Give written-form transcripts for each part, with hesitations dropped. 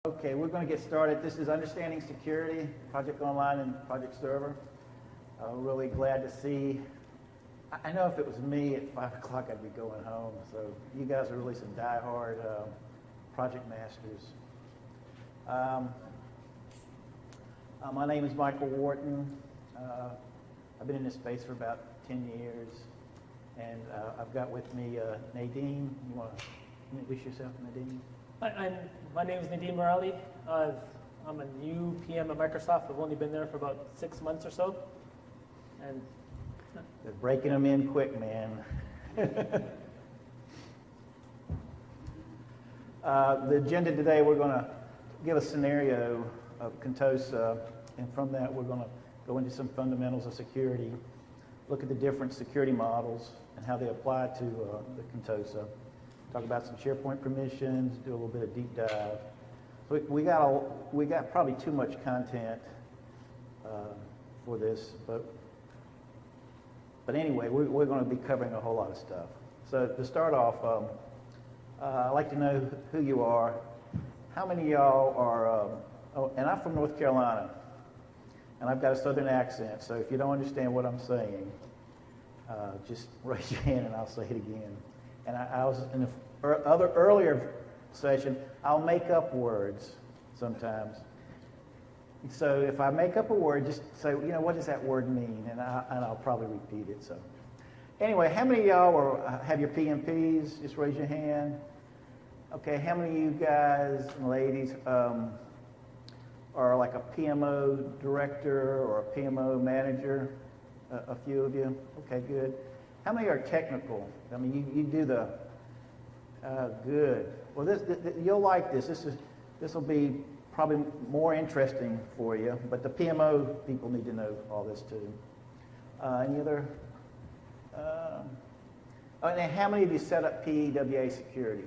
Okay, we're going to get started. This is Understanding Security, Project Online and Project Server. Really glad to see. I know if it was me at 5 o'clock, I'd be going home. So you guys are really some die-hard project masters. My name is Michael Wharton. I've been in this space for about 10 years. And I've got with me Nadine. You want to introduce yourself, Nadine? My name is Nadeem Morali. I'm a new PM at Microsoft. I've only been there for about 6 months or so. And they're breaking them in quick, man. The agenda today, we're going to give a scenario of Contosa, and from that we're going to go into some fundamentals of security, look at the different security models and how they apply to the Contosa. Talk about some SharePoint permissions, do a little bit of deep dive. So we got probably too much content for this, but anyway, we're going to be covering a whole lot of stuff. So to start off, I'd like to know who you are. How many of y'all are? And I'm from North Carolina, and I've got a Southern accent. So if you don't understand what I'm saying, just raise your hand and I'll say it again. And I was in the earlier session, I'll make up words sometimes. So if I make up a word, just say, what does that word mean? And I'll probably repeat it. So anyway, how many of y'all have your PMPs? Just raise your hand. Okay, how many of you guys and ladies are like a PMO director or a PMO manager? A few of you? Okay, good. How many are technical? I mean, you do the, good. Well, you'll like this. This will be probably more interesting for you, but the PMO people need to know all this too. Any other? And how many of you set up PEWA security?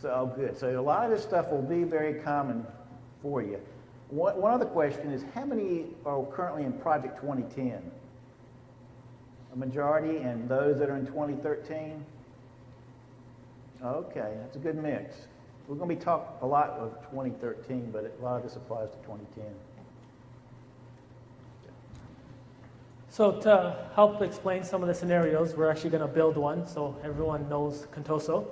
So, good. So a lot of this stuff will be very common for you. One other question is, how many are currently in Project 2010? A majority, and those that are in 2013? Okay, that's a good mix. We're going to be talking a lot of 2013, but a lot of this applies to 2010. so to help explain some of the scenarios, we're actually going to build one so everyone knows Contoso.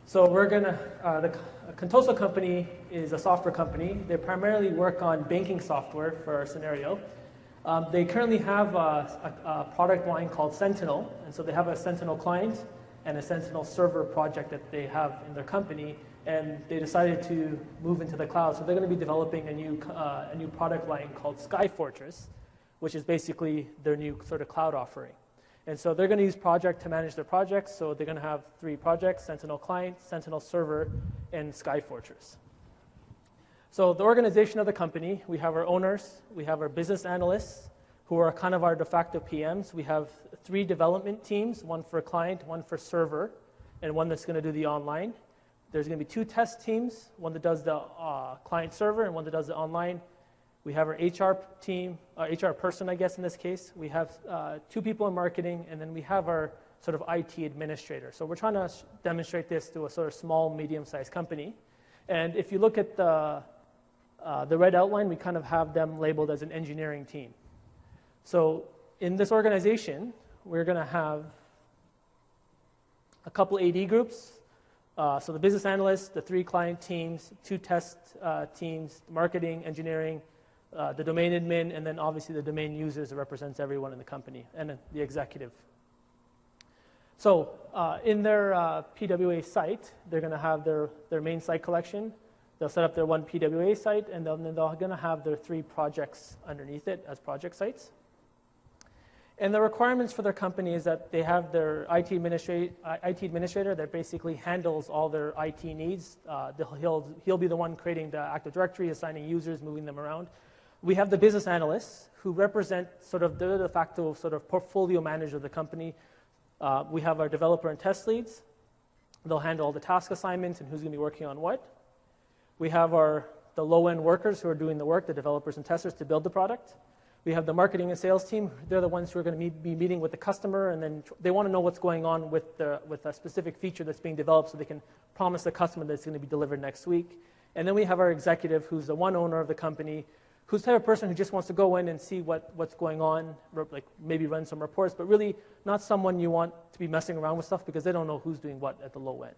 So we're going to, the Contoso company is a software company. They primarily work on banking software for our scenario. They currently have a product line called Sentinel, and so they have a Sentinel client and a Sentinel server project that they have in their company, and they decided to move into the cloud. So they're going to be developing a new product line called Skyfortress, which is basically their new sort of cloud offering. And so they're going to use Project to manage their projects. So they're going to have 3 projects: Sentinel Client, Sentinel Server, and Skyfortress. So the organization of the company, we have our owners, we have our business analysts, who are kind of our de facto PMs. We have 3 development teams, one for client, one for server, and one that's going to do the online. There's going to be 2 test teams, one that does the client server and one that does the online. We have our HR team, HR person, I guess, in this case. We have 2 people in marketing, and then we have our sort of IT administrator. So we're trying to demonstrate this to a sort of small, medium-sized company. And if you look at the red outline, we kind of have them labeled as an engineering team. So in this organization, we're going to have a couple AD groups. So the business analysts, the 3 client teams, 2 test teams, marketing, engineering, the domain admin, and then obviously the domain users that represents everyone in the company, and the executive. So in their PWA site, they're going to have their main site collection. They'll set up their one PWA site, and then they're going to have their 3 projects underneath it as project sites. And the requirements for their company is that they have their IT administrator that basically handles all their IT needs. He'll be the one creating the Active Directory, assigning users, moving them around. We have the business analysts who represent sort of the de facto sort of portfolio manager of the company. We have our developer and test leads. They'll handle all the task assignments and who's going to be working on what. We have the low-end workers who are doing the work, the developers and testers, to build the product. We We have the marketing and sales team. They're the ones who are going to be meeting with the customer, and then they want to know what's going on with a specific feature that's being developed so they can promise the customer that it's going to be delivered next week. And then we have our executive, who's the one owner of the company, who's the type of person who just wants to go in and see what's going on, like maybe run some reports, but really not someone you want to be messing around with stuff because they don't know who's doing what at the low end.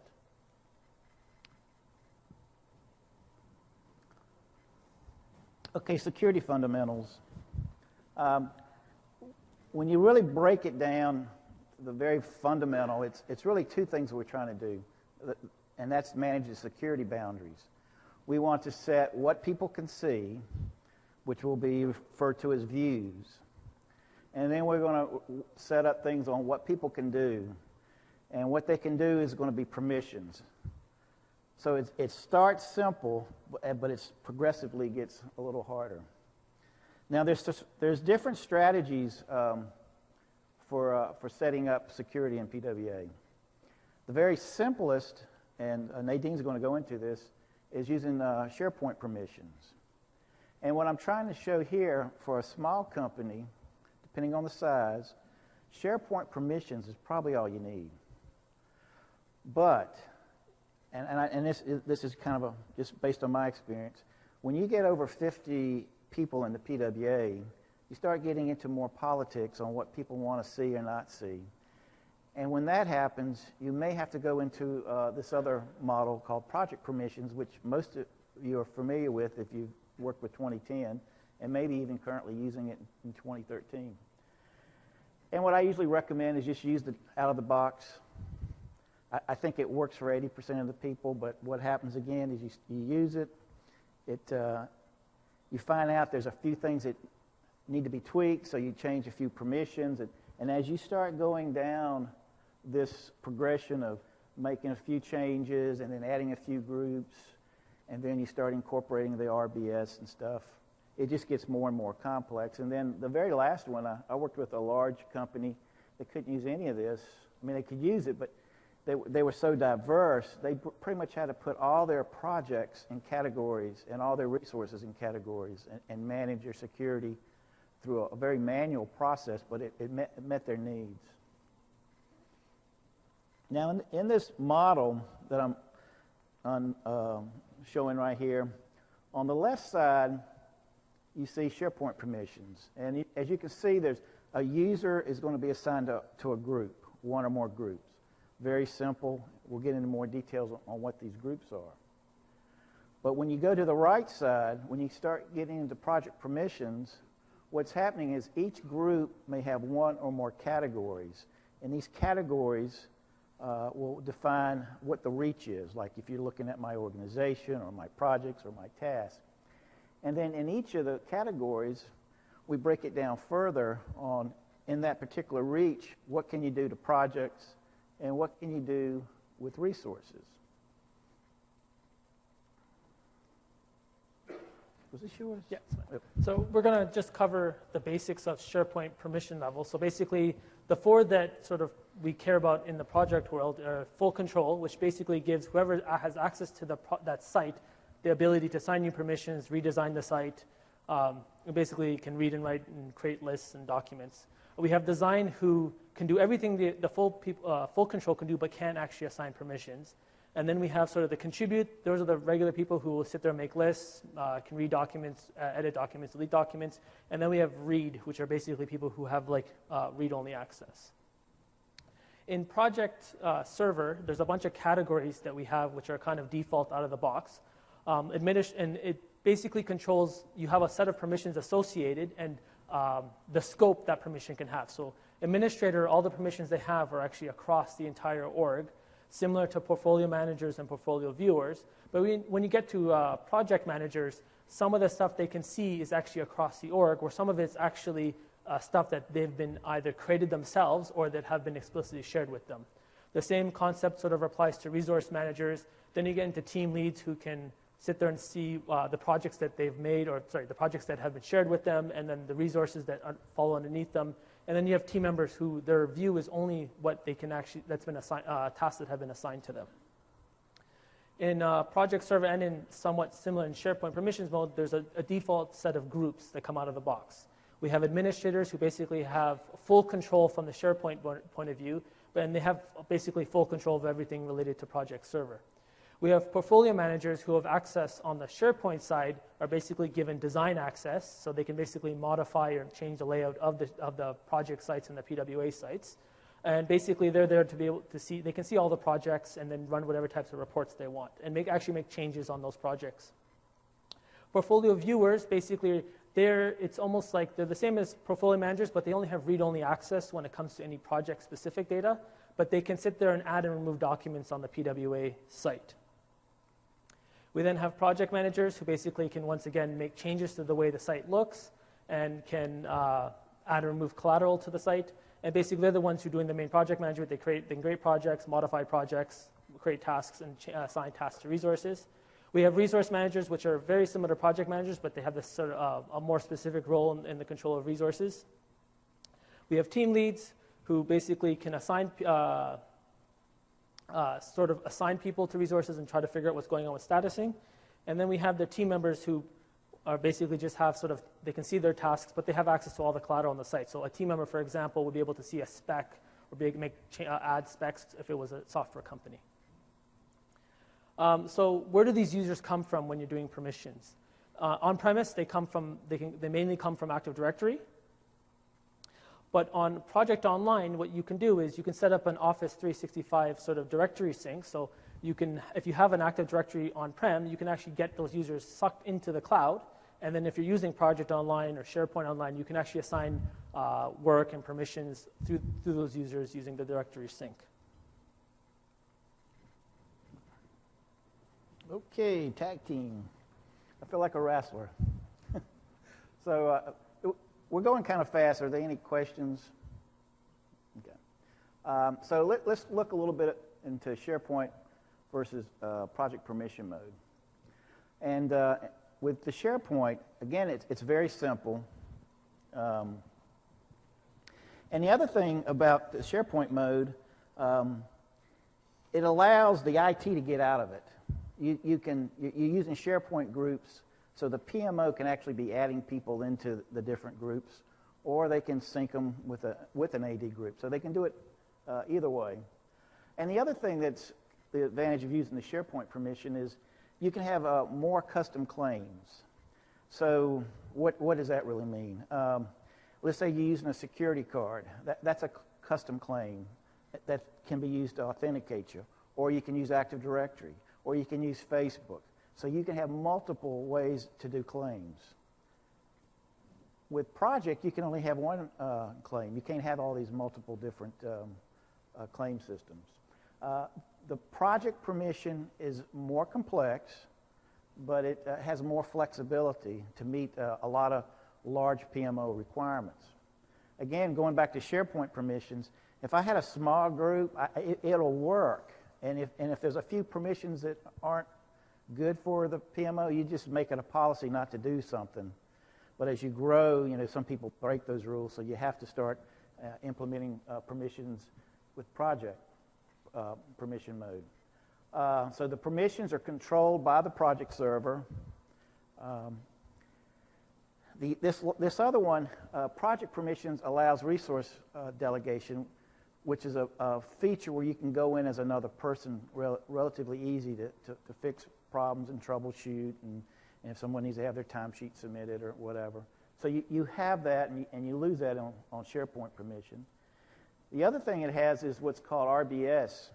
Okay, security fundamentals. When you really break it down, the very fundamental, it's really two things we're trying to do, and that's manage the security boundaries. We want to set what people can see, which will be referred to as views, and then we're going to set up things on what people can do, and what they can do is going to be permissions. So it starts simple, but it progressively gets a little harder. Now, there's different strategies for setting up security in PWA. The very simplest, and Nadine's going to go into this, is using SharePoint permissions. And what I'm trying to show here for a small company, depending on the size, SharePoint permissions is probably all you need. But, and this is kind of just based on my experience, when you get over 50 people in the PWA, you start getting into more politics on what people want to see or not see. And when that happens, you may have to go into this other model called project permissions, which most of you are familiar with if you've worked with 2010, and maybe even currently using it in 2013. And what I usually recommend is just use it out of the box. I think it works for 80% of the people, but what happens again is you use it, you find out there's a few things that need to be tweaked, so you change a few permissions, and as you start going down this progression of making a few changes and then adding a few groups, and then you start incorporating the RBS and stuff, it just gets more and more complex. And then the very last one, I worked with a large company that couldn't use any of this. I mean, they could use it, but they were so diverse, they pretty much had to put all their projects in categories and all their resources in categories and manage their security through a very manual process, but it met their needs. Now, in this model that I'm showing right here, on the left side, you see SharePoint permissions. And as you can see, there's a user is going to be assigned to a group, one or more groups. Very simple. We'll get into more details on what these groups are. But when you go to the right side, when you start getting into project permissions, what's happening is each group may have one or more categories. And these categories will define what the reach is, like if you're looking at my organization or my projects or my tasks. And then in each of the categories, we break it down further on, in that particular reach, what can you do to projects and what can you do with resources. Was this yours? Yeah. So we're going to just cover the basics of SharePoint permission level. So basically, the four that sort of we care about in the project world are full control, which basically gives whoever has access to that site the ability to assign new permissions, redesign the site, basically can read and write and create lists and documents. We have design, who can do everything the full control can do, but can't actually assign permissions. And then we have sort of the contribute. Those are the regular people who will sit there and make lists, can read documents, edit documents, delete documents. And then we have read, which are basically people who have like read-only access. In Project Server, there's a bunch of categories that we have, which are kind of default out of the box. And it basically controls, you have a set of permissions associated and the scope that permission can have. So administrator, all the permissions they have are actually across the entire org, similar to portfolio managers and portfolio viewers. But when you get to project managers, some of the stuff they can see is actually across the org, where some of it's actually stuff that they've been either created themselves or that have been explicitly shared with them. The same concept sort of applies to resource managers. Then you get into team leads who can sit there and see the projects that they've made, the projects that have been shared with them, and then the resources that follow underneath them. And then you have team members who their view is only what they can actually, that's been assigned, tasks that have been assigned to them. In Project Server and in somewhat similar in SharePoint permissions mode, there's a default set of groups that come out of the box. We have administrators who basically have full control from the SharePoint point of view, and they have basically full control of everything related to Project Server. We have portfolio managers who have access on the SharePoint side, are basically given design access, so they can basically modify or change the layout of the project sites and the PWA sites. And basically they're there to be able to see, they can see all the projects and then run whatever types of reports they want and actually make changes on those projects. Portfolio viewers, basically it's almost like they're the same as portfolio managers, but they only have read-only access when it comes to any project-specific data, but they can sit there and add and remove documents on the PWA site. We then have project managers who basically can, once again, make changes to the way the site looks and can add and remove collateral to the site. And basically, they're the ones who are doing the main project management. They create projects, modify projects, create tasks, and assign tasks to resources. We have resource managers, which are very similar to project managers, but they have this sort of a more specific role in the control of resources. We have team leads who basically can assign assign people to resources and try to figure out what's going on with statusing. And then we have the team members who are basically just have they can see their tasks, but they have access to all the collateral on the site. So a team member, for example, would be able to see a spec or add specs if it was a software company. So where do these users come from when you're doing permissions? On-premise, they mainly come from Active Directory. But on Project Online, what you can do is you can set up an Office 365 sort of directory sync. So you can, if you have an Active Directory on-prem, you can actually get those users sucked into the cloud. And then if you're using Project Online or SharePoint Online, you can actually assign work and permissions through those users using the directory sync. Okay, tag team. I feel like a wrestler. So we're going kind of fast. Are there any questions? Okay. So let's look a little bit into SharePoint versus project permission mode. And with the SharePoint, again, it's very simple. And the other thing about the SharePoint mode, it allows the IT to get out of it. You're using SharePoint groups, so the PMO can actually be adding people into the different groups, or they can sync them with an AD group. So they can do it either way. And the other thing that's the advantage of using the SharePoint permission is you can have more custom claims. So what does that really mean? Let's say you're using a security card. That's a custom claim that can be used to authenticate you. Or you can use Active Directory. Or you can use Facebook. So you can have multiple ways to do claims. With Project, you can only have one claim. You can't have all these multiple different claim systems. The project permission is more complex, but it has more flexibility to meet a lot of large PMO requirements. Again, going back to SharePoint permissions, if I had a small group, it'll work. And if there's a few permissions that aren't good for the PMO, you just make it a policy not to do something. But as you grow, some people break those rules, so you have to start implementing permissions with project permission mode. So the permissions are controlled by the project server. This other one, project permissions, allows resource delegation, which is a feature where you can go in as another person, relatively easy to fix problems and troubleshoot, and if someone needs to have their timesheet submitted or whatever. So you have that, and you lose that on SharePoint permission. The other thing it has is what's called RBS,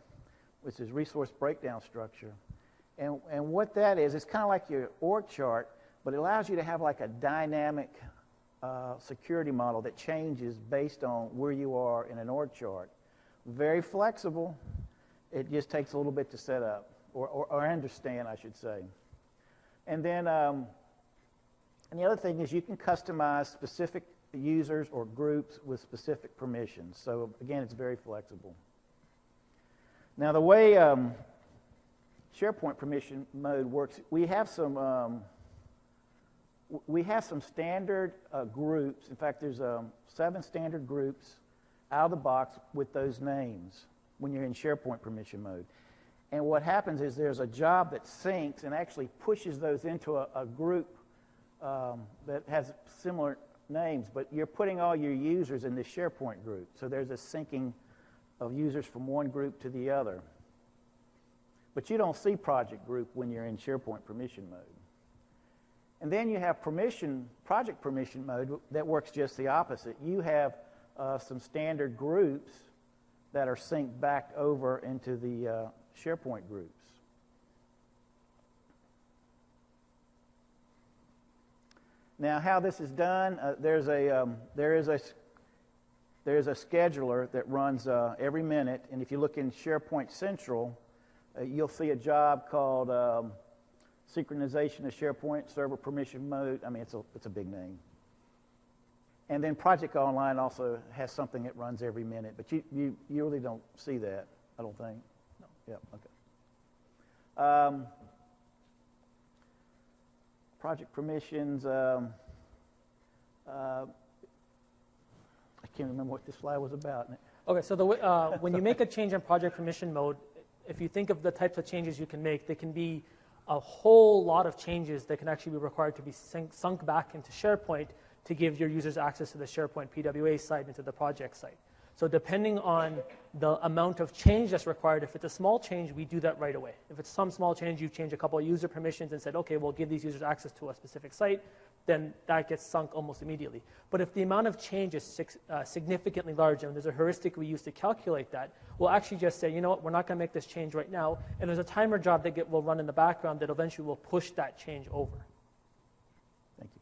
which is Resource Breakdown Structure. And what that is, it's kind of like your org chart, but it allows you to have like a dynamic security model that changes based on where you are in an org chart. Very flexible. It just takes a little bit to set up, or understand, I should say. And then and the other thing is you can customize specific users or groups with specific permissions. So again, it's very flexible. Now the way SharePoint permission mode works, we have some standard groups. In fact, there's 7 standard groups out of the box with those names when you're in SharePoint permission mode. And what happens is there's a job that syncs and actually pushes those into a group that has similar names, but you're putting all your users in this SharePoint group. So there's a syncing of users from one group to the other. But you don't see project group when you're in SharePoint permission mode. And then you have project permission mode that works just the opposite. You have some standard groups that are synced back over into the SharePoint groups. Now, how this is done, there is a scheduler that runs every minute, and if you look in SharePoint Central, you'll see a job called synchronization of SharePoint server permission mode. I mean, it's a big name. And then Project Online also has something that runs every minute, but you really don't see that, I don't think. No. Yep. Okay. Project permissions. I can't remember what this slide was about. Okay, so when you make a change in project permission mode, if you think of the types of changes you can make, they can be a whole lot of changes that can actually be required to be sunk back into SharePoint to give your users access to the SharePoint PWA site and to the project site. So depending on the amount of change that's required, if it's a small change, we do that right away. If it's some small change, you've changed a couple of user permissions and said, okay, we'll give these users access to a specific site, then that gets sunk almost immediately. But if the amount of change is significantly larger, and there's a heuristic we use to calculate that, we'll actually just say, you know what, we're not going to make this change right now, and there's a timer job that will run in the background that eventually will push that change over. Thank you.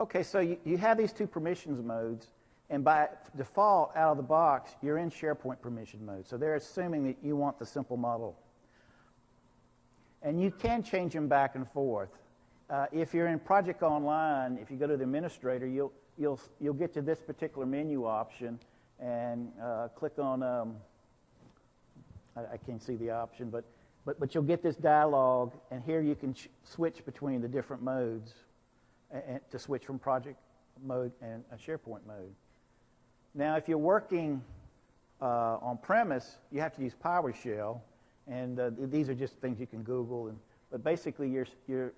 Okay, so you have these two permissions modes, and by default, out of the box, you're in SharePoint permission mode. So they're assuming that you want the simple model. And you can change them back and forth. If you're in Project Online, if you go to the administrator, you'll get to this particular menu option and click on, I can't see the option, but you'll get this dialog, and here you can switch between the different modes and to switch from project mode and a SharePoint mode. Now, if you're working on premise, you have to use PowerShell, and these are just things you can Google. But basically, you're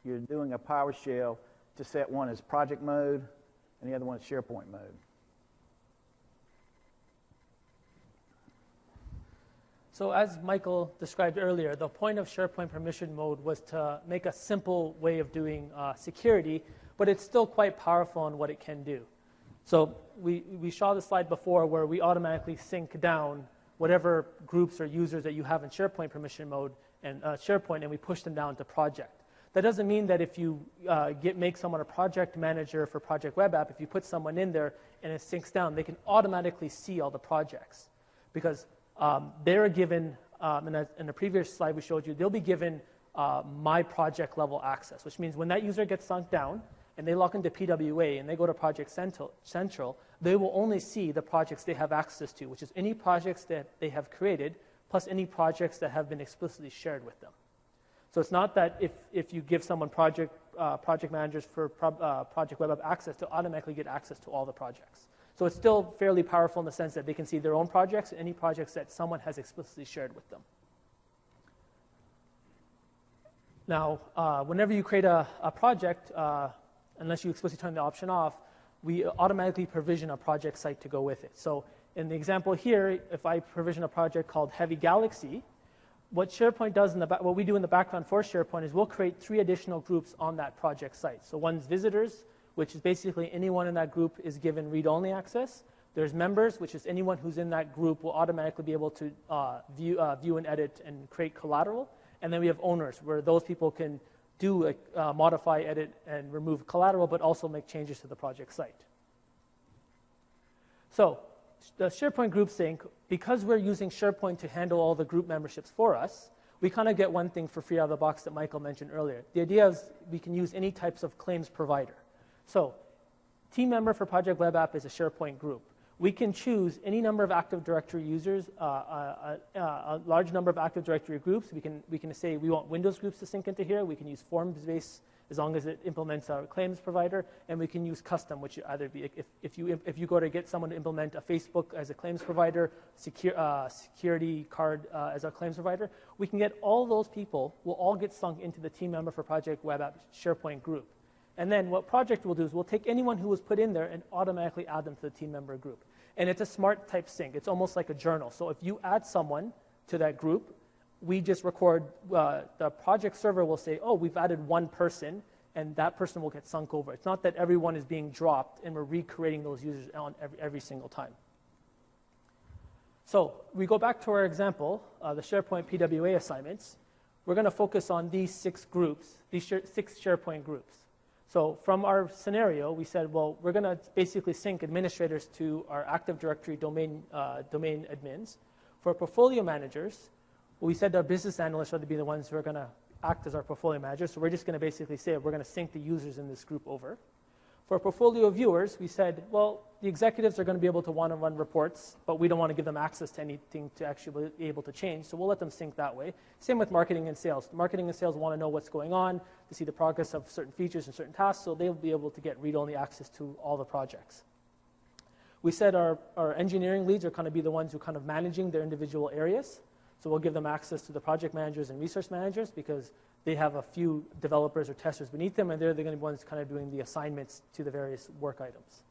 doing a PowerShell to set one as project mode, and the other one is SharePoint mode. So as Michael described earlier, the point of SharePoint permission mode was to make a simple way of doing security, but it's still quite powerful in what it can do. So we saw the slide before where we automatically sync down whatever groups or users that you have in SharePoint permission mode and SharePoint, and we push them down to project. That doesn't mean that if you make someone a project manager for Project Web App, if you put someone in there and it syncs down, they can automatically see all the projects. Because they're given, in the previous slide we showed you, they'll be given my project level access, which means when that user gets sunk down, and they log into PWA and they go to Project Central, they will only see the projects they have access to, which is any projects that they have created, plus any projects that have been explicitly shared with them. So it's not that if you give someone project managers for Project Web App access to automatically get access to all the projects. So it's still fairly powerful in the sense that they can see their own projects and any projects that someone has explicitly shared with them. Now, whenever you create a project, unless you explicitly turn the option off, we automatically provision a project site to go with it. So in the example here, if I provision a project called Heavy Galaxy, what SharePoint does what we do in the background for SharePoint is we'll create 3 additional groups on that project site. So one's visitors, which is basically anyone in that group is given read-only access. There's members, which is anyone who's in that group will automatically be able to view and edit and create collateral. And then we have owners, where those people can do modify, edit, and remove collateral, but also make changes to the project site. So the SharePoint group sync, because we're using SharePoint to handle all the group memberships for us, we kind of get one thing for free out of the box that Michael mentioned earlier. The idea is we can use any types of claims provider. So team member for Project Web App is a SharePoint group. We can choose any number of Active Directory users, a large number of Active Directory groups. We can say we want Windows groups to sync into here. We can use forms-based as long as it implements our claims provider, and we can use custom, which either be if you go to get someone to implement a Facebook as a claims provider, security card as a claims provider, we can get all those people will all get sunk into the team member for Project Web App SharePoint group. And then what project will do is we'll take anyone who was put in there and automatically add them to the team member group. And it's a smart type sync. It's almost like a journal. So if you add someone to that group, we just record, the project server will say, oh, we've added one person, and that person will get sunk over. It's not that everyone is being dropped and we're recreating those users on every single time. So we go back to our example, the SharePoint PWA assignments. We're going to focus on these 6 groups, these 6 SharePoint groups. So from our scenario, we said, well, we're going to basically sync administrators to our Active Directory domain admins. For portfolio managers, we said our business analysts are to be the ones who are going to act as our portfolio managers. So we're just going to basically say we're going to sync the users in this group over. For portfolio viewers, we said, well, the executives are going to be able to want to run reports, but we don't want to give them access to anything to actually be able to change. So we'll let them sync that way. Same with marketing and sales. Marketing and sales want to know what's going on, to see the progress of certain features and certain tasks, so they'll be able to get read-only access to all the projects. We said our engineering leads are going to be the ones who are kind of managing their individual areas. So we'll give them access to the project managers and resource managers because they have a few developers or testers beneath them, and they're going to be the ones kind of doing the assignments to the various work items.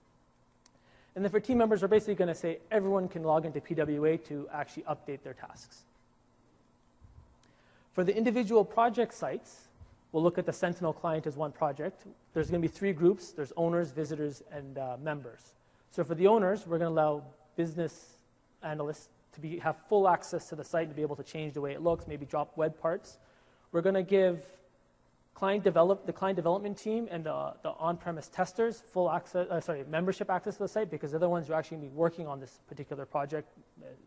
And then for team members, we're basically going to say everyone can log into PWA to actually update their tasks. For the individual project sites, we'll look at the Sentinel client as one project. There's going to be 3 groups. There's owners, visitors, and members. So for the owners, we're going to allow business analysts to have full access to the site and be able to change the way it looks, maybe drop web parts. We're going to give the client development team and the on-premise testers full access, membership access to the site because they're the ones who are actually going to be working on this particular project,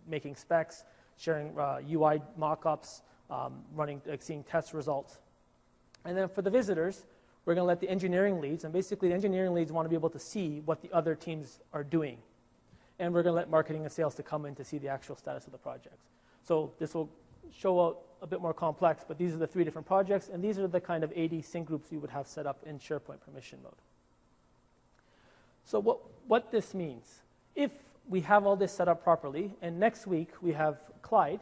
making specs, sharing UI mock-ups, seeing test results. And then for the visitors, we're going to let the engineering leads, and basically the engineering leads want to be able to see what the other teams are doing. And we're going to let marketing and sales to come in to see the actual status of the projects. So this will show out a bit more complex, but these are the 3 different projects, and these are the kind of 80 sync groups you would have set up in SharePoint permission mode. So what this means, if we have all this set up properly, and next week we have Clyde,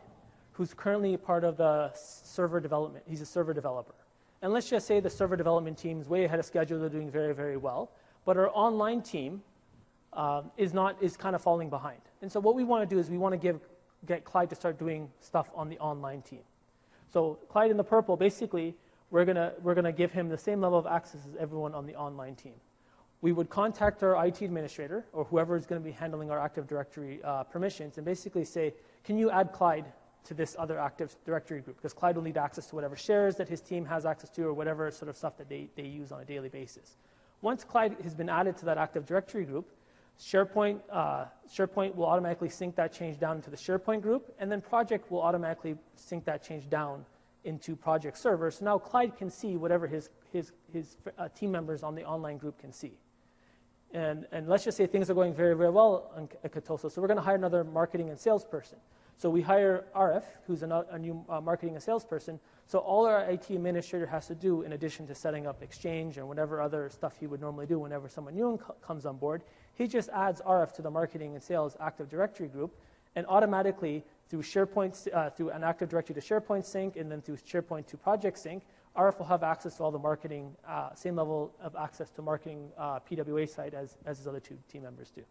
who's currently part of the server development. He's a server developer. And let's just say the server development team is way ahead of schedule. They're doing very, very well. But our online team is kind of falling behind. And so what we want to do is we want to get Clyde to start doing stuff on the online team. So Clyde in the purple, basically, we're gonna give him the same level of access as everyone on the online team. We would contact our IT administrator or whoever is going to be handling our Active Directory permissions and basically say, can you add Clyde to this other Active Directory group? Because Clyde will need access to whatever shares that his team has access to or whatever sort of stuff that they use on a daily basis. Once Clyde has been added to that Active Directory group, SharePoint will automatically sync that change down into the SharePoint group, and then Project will automatically sync that change down into Project Server. So now Clyde can see whatever his team members on the online group can see. And let's just say things are going very, very well at Contoso. So we're going to hire another marketing and salesperson. So we hire RF, who's a new marketing and salesperson. So all our IT administrator has to do, in addition to setting up Exchange and whatever other stuff he would normally do whenever someone new comes on board, he just adds RF to the marketing and sales Active Directory group, and automatically through SharePoint, through an Active Directory to SharePoint sync, and then through SharePoint to Project sync, RF will have access to all the marketing, same level of access to marketing PWA site as his other 2 team members do.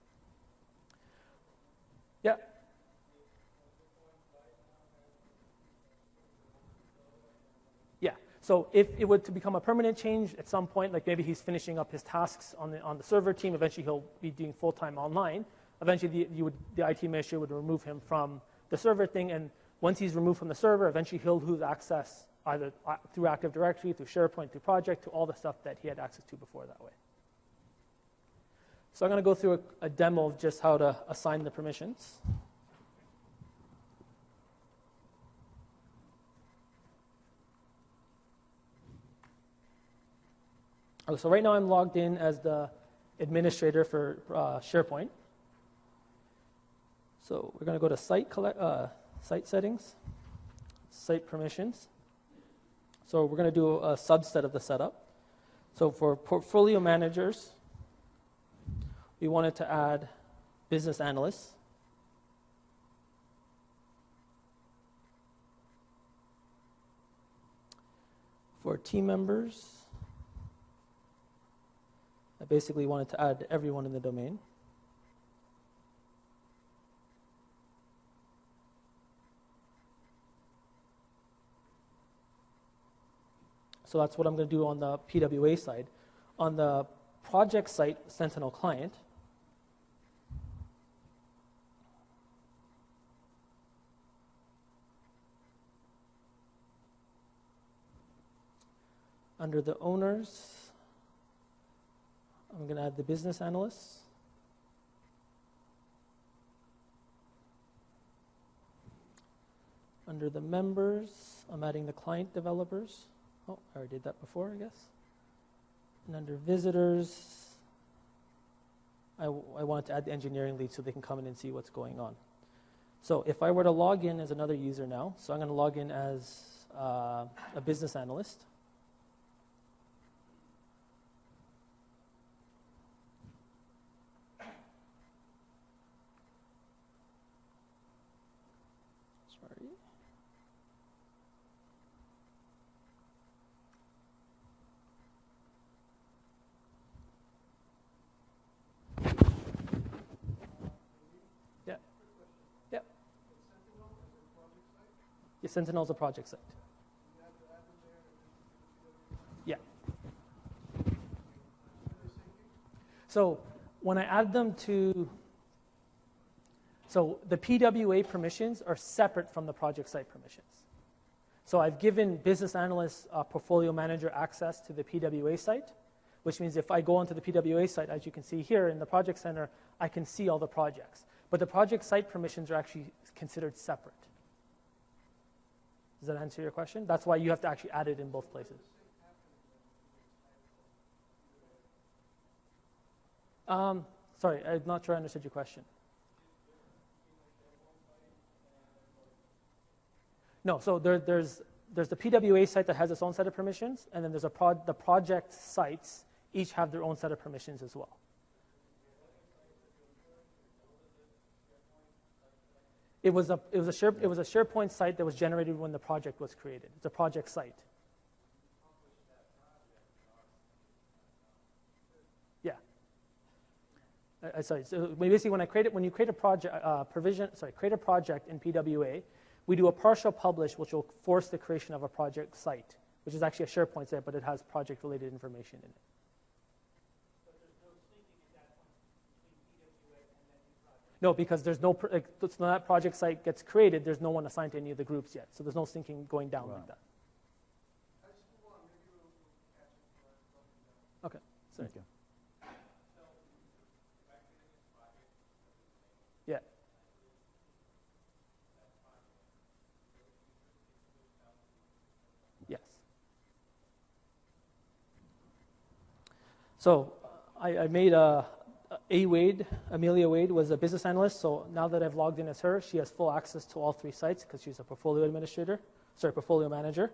Yeah. Yeah. So if it were to become a permanent change at some point, like maybe he's finishing up his tasks on the server team, eventually he'll be doing full-time online. Eventually, the IT administrator would remove him from the server thing, and once he's removed from the server, eventually he'll lose access either through Active Directory, through SharePoint, through Project, to all the stuff that he had access to before that way. So I'm going to go through a demo of just how to assign the permissions. So right now I'm logged in as the administrator for SharePoint. So we're going to go to site settings, site permissions. So we're going to do a subset of the setup. So for portfolio managers, we wanted to add business analysts. For team members, I basically wanted to add everyone in the domain. So that's what I'm going to do on the PWA side. On the project site Sentinel client, under the owners, I'm going to add the business analysts. Under the members, I'm adding the client developers. Oh, I already did that before, I guess. And under visitors, I wanted to add the engineering lead so they can come in and see what's going on. So if I were to log in as another user now, so I'm going to log in as a business analyst. Sorry. Yeah. Yeah. Yeah, Sentinel's a project site. Yeah. So when I add them to, so the PWA permissions are separate from the project site permissions. So I've given business analysts portfolio manager access to the PWA site, which means if I go onto the PWA site, as you can see here in the project center, I can see all the projects. But the project site permissions are actually considered separate. Does that answer your question? That's why you have to actually add it in both places. Sorry, I'm not sure I understood your question. No, so there's the PWA site that has its own set of permissions, and then there's the project sites each have their own set of permissions as well. It was a SharePoint site that was generated when the project was created. It's a project site. Yeah. Sorry. So basically, when you create a project create a project in PWA, we do a partial publish, which will force the creation of a project site, which is actually a SharePoint site, but it has project-related information in it. No, because there's no, so that project site gets created, there's no one assigned to any of the groups yet. So there's no syncing going down like that. Okay. Sorry. Thank you. Yeah. Yes. So I made Amelia Wade was a business analyst, so now that I've logged in as her, she has full access to all 3 sites because she's a portfolio manager.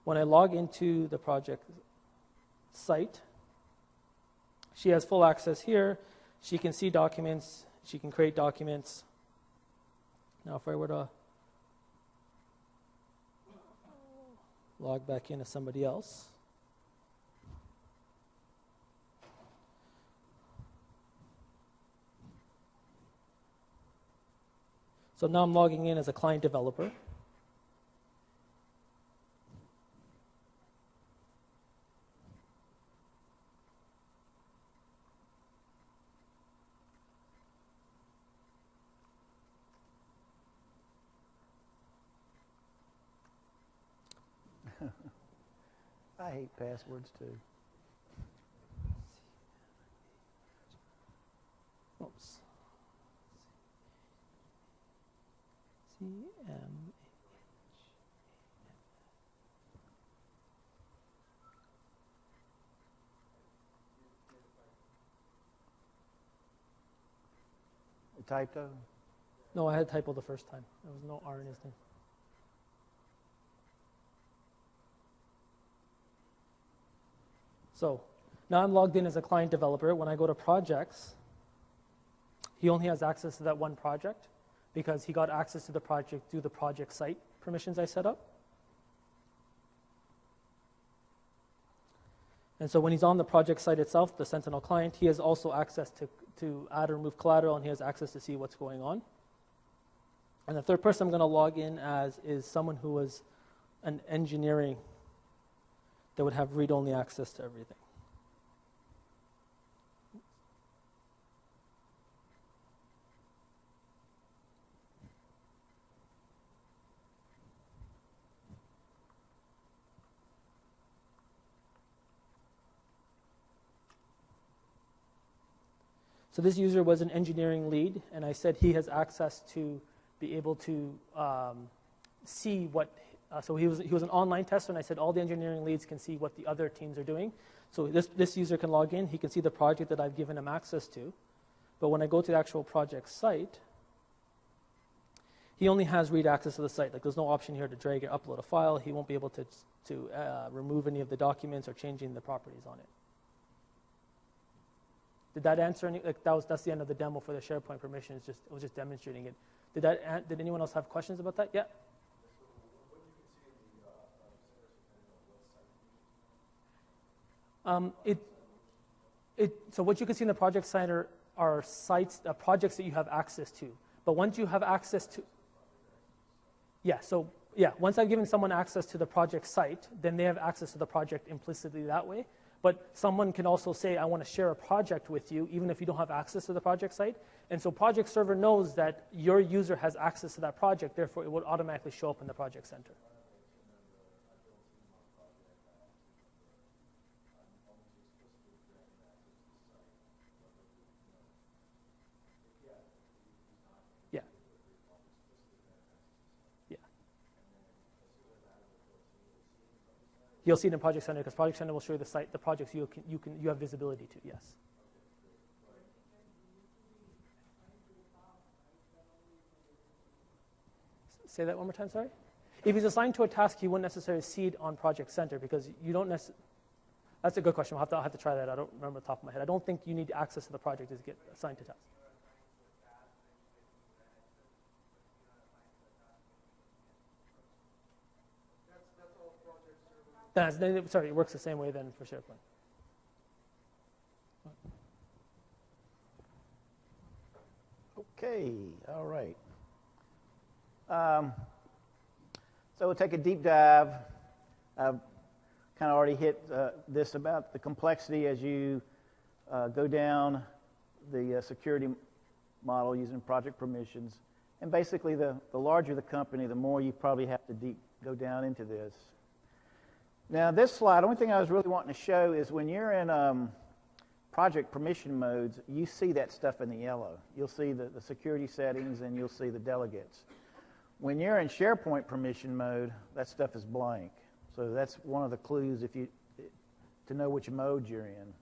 When I log into the project site, she has full access here. She can see documents. She can create documents. Now if I were to log back in as somebody else, so now I'm logging in as a client developer. I hate passwords too. Oops. CMH. A typo? No, I had typo the first time. There was no R in his name. So now I'm logged in as a client developer. When I go to projects, he only has access to that one project because he got access to the project through the project site permissions I set up. And so when he's on the project site itself, the Sentinel client, he has also access to add or remove collateral, and he has access to see what's going on. And the third person I'm going to log in as is someone who was an engineering that would have read-only access to everything. So this user was an engineering lead, and I said he has access to be able to see what, so he was an online tester, and I said all the engineering leads can see what the other teams are doing. So this user can log in, he can see the project that I've given him access to. But when I go to the actual project site, he only has read access to the site. Like there's no option here to drag or upload a file. He won't be able to remove any of the documents or changing the properties on it. Did that answer any? Like that's the end of the demo for the SharePoint permissions. It was just demonstrating it. Did anyone else have questions about that? Yeah. So what you can see in the project site are sites, projects that you have access to. But once you have access to, once I've given someone access to the project site, then they have access to the project implicitly that way. But someone can also say, I want to share a project with you, even if you don't have access to the project site. And so Project Server knows that your user has access to that project, therefore it would automatically show up in the project center. Yeah. Yeah. You'll see it in Project Center because Project Center will show you the site, the projects you have visibility to. Yes. Say that one more time. Sorry. If he's assigned to a task, he wouldn't necessarily see it on Project Center because you don't necessarily. That's a good question. I'll have to try that. I don't remember the top of my head. I don't think you need access to the project to get assigned to tasks. Sorry, it works the same way then for SharePoint. Okay, all right. So we'll take a deep dive. I've kind of already hit this about the complexity as you go down the security model using project permissions. And basically, the larger the company, the more you probably have to go down into this. Now, this slide, the only thing I was really wanting to show is when you're in project permission modes, you see that stuff in the yellow. You'll see the security settings and you'll see the delegates. When you're in SharePoint permission mode, that stuff is blank. So that's one of the clues to know which mode you're in.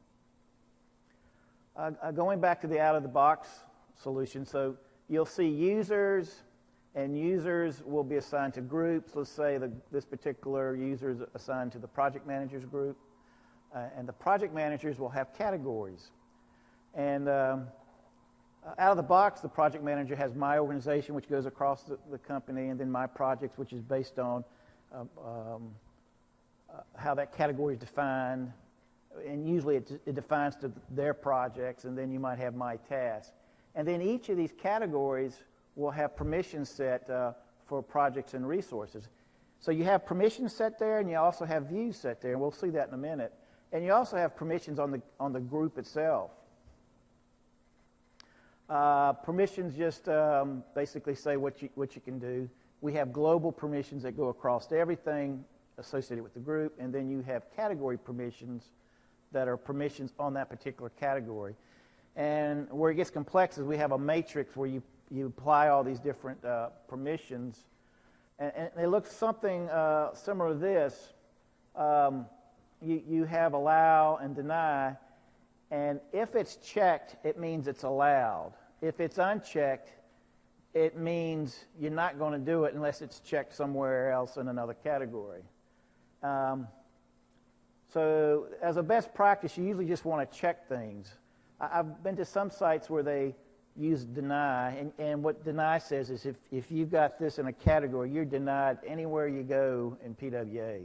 Going back to the out-of-the-box solution, so you'll see users, and users will be assigned to groups. Let's say this particular user is assigned to the project managers group, and the project managers will have categories. And out of the box, the project manager has My Organization, which goes across the company, and then My Projects, which is based on how that category is defined. And usually it defines to their projects, and then you might have My Tasks. And then each of these categories will have permissions set for projects and resources. So you have permissions set there, and you also have views set there, and we'll see that in a minute. And you also have permissions on the group itself. Permissions just basically say what you can do. We have global permissions that go across to everything associated with the group, and then you have category permissions that are permissions on that particular category. And where it gets complex is we have a matrix where you apply all these different permissions, and it looks something similar to this. You have allow and deny, and if it's checked, it means it's allowed. If it's unchecked, it means you're not going to do it unless it's checked somewhere else in another category. So as a best practice, you usually just want to check things. I've been to some sites where they use deny, and what deny says is if you've got this in a category, you're denied anywhere you go in PWA.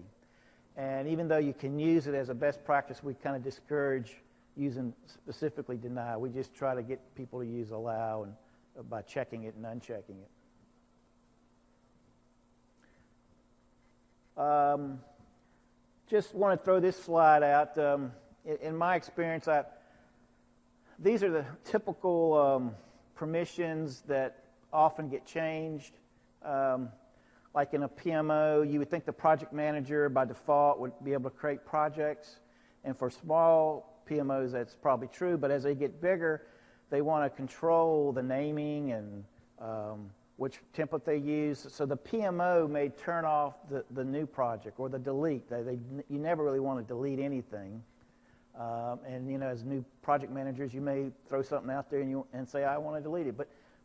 And even though you can use it as a best practice, we kind of discourage using specifically deny. We just try to get people to use allow and by checking it and unchecking it. Just want to throw this slide out. In my experience, these are the typical permissions that often get changed. Like in a PMO, you would think the project manager by default would be able to create projects. And for small PMOs, that's probably true. But as they get bigger, they want to control the naming and which template they use. So the PMO may turn off the new project or the delete. You never really want to delete anything. And you know, as new project managers, you may throw something out there and say, I want to delete it.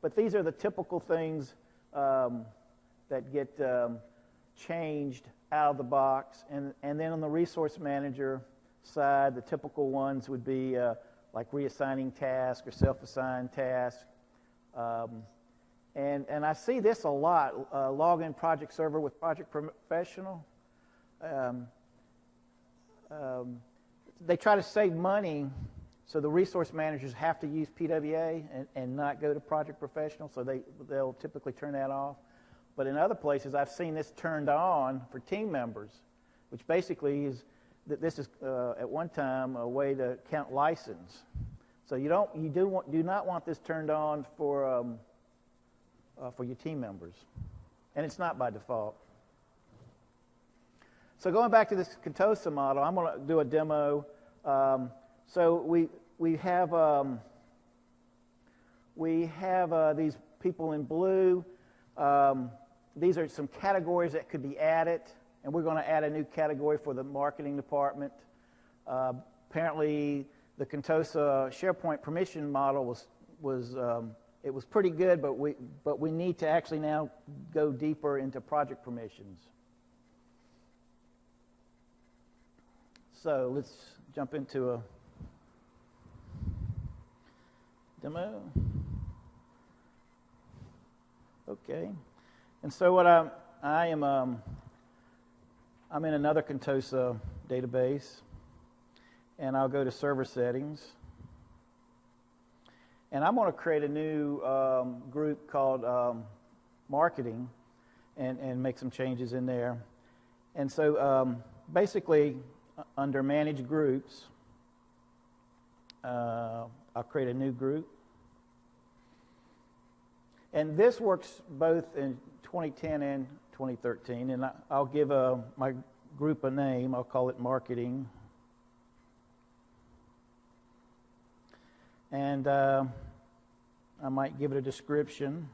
But these are the typical things that get changed out of the box. And then on the resource manager side, the typical ones would be like reassigning tasks or self-assigned tasks. And I see this a lot, login project server with project professional. They try to save money, so the resource managers have to use PWA and not go to project professional, so they'll typically turn that off. But in other places, I've seen this turned on for team members, which basically is that this is at one time a way to count license. So you do not want this turned on for your team members, and it's not by default. So going back to this Contosa model, I'm going to do a demo. So we have these people in blue. These are some categories that could be added, and we're going to add a new category for the marketing department. Apparently, the Contosa SharePoint permission model was pretty good, but we need to actually now go deeper into project permissions. So let's jump into a demo. Okay, and so what I'm in another Contosa database, and I'll go to server settings, and I'm going to create a new group called marketing, and make some changes in there. And so basically, under manage groups, I'll create a new group. And this works both in 2010 and 2013. And I'll give my group a name. I'll call it marketing. And I might give it a description.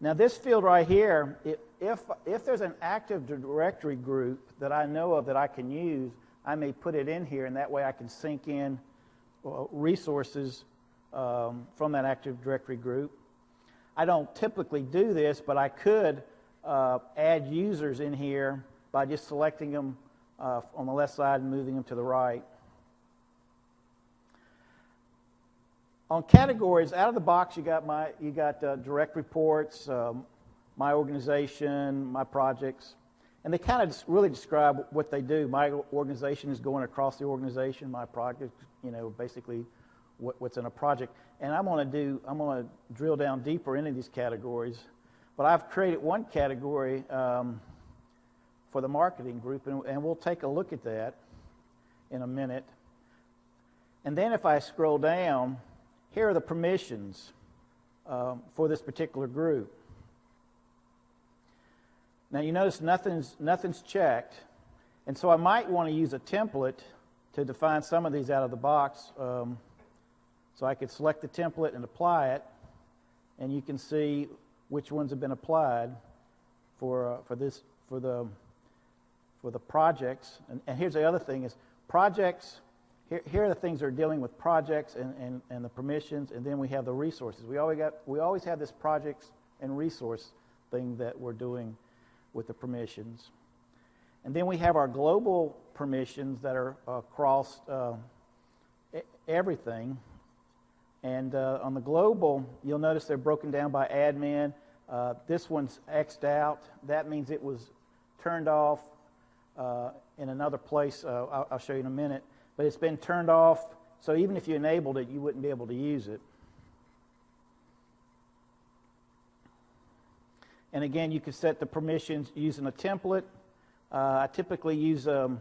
Now this field right here, if there's an Active Directory group that I know of that I can use, I may put it in here, and that way I can sync in resources from that Active Directory group. I don't typically do this, but I could add users in here by just selecting them on the left side and moving them to the right. On categories, out of the box, you got direct reports, my organization, my projects, and they kind of really describe what they do. My organization is going across the organization. My project, basically what's in a project. And I'm going to drill down deeper into these categories. But I've created one category for the marketing group, and we'll take a look at that in a minute. And then if I scroll down, here are the permissions for this particular group. Now you notice nothing's checked, and so I might want to use a template to define some of these out of the box. So I could select the template and apply it, and you can see which ones have been applied for the projects. And here's the other thing: is projects. Here are the things that are dealing with projects and the permissions, and then we have the resources. We always have this projects and resource thing that we're doing with the permissions. And then we have our global permissions that are across everything. And on the global, you'll notice they're broken down by admin. This one's X'd out. That means it was turned off in another place. I'll show you in a minute. But it's been turned off, so even if you enabled it, you wouldn't be able to use it. And again, you can set the permissions using a template. I typically use the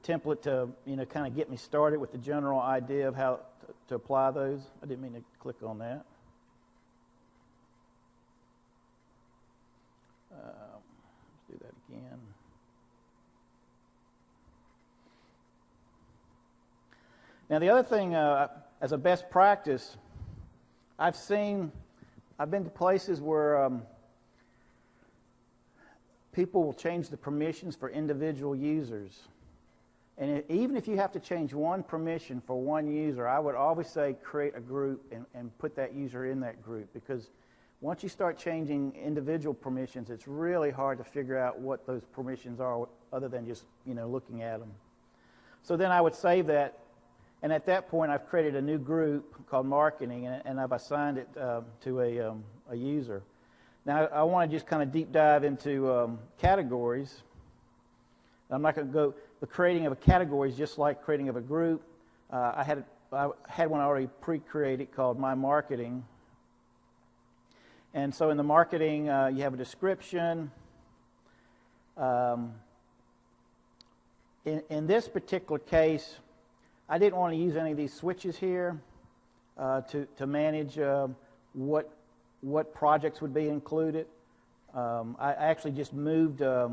template to, kind of get me started with the general idea of how to apply those. I didn't mean to click on that. Let's do that again. Now, the other thing, as a best practice, I've been to places where people will change the permissions for individual users. And even if you have to change one permission for one user, I would always say create a group and put that user in that group, because once you start changing individual permissions, it's really hard to figure out what those permissions are other than just looking at them. So then I would save that, and at that point I've created a new group called marketing, and I've assigned it to a user. Now I want to just kind of deep dive into categories. I'm not going to go. The creating of a category is just like creating of a group. I had one already pre-created called My Marketing. And so in the marketing, you have a description. In this particular case, I didn't want to use any of these switches here to manage what projects would be included. I actually just moved the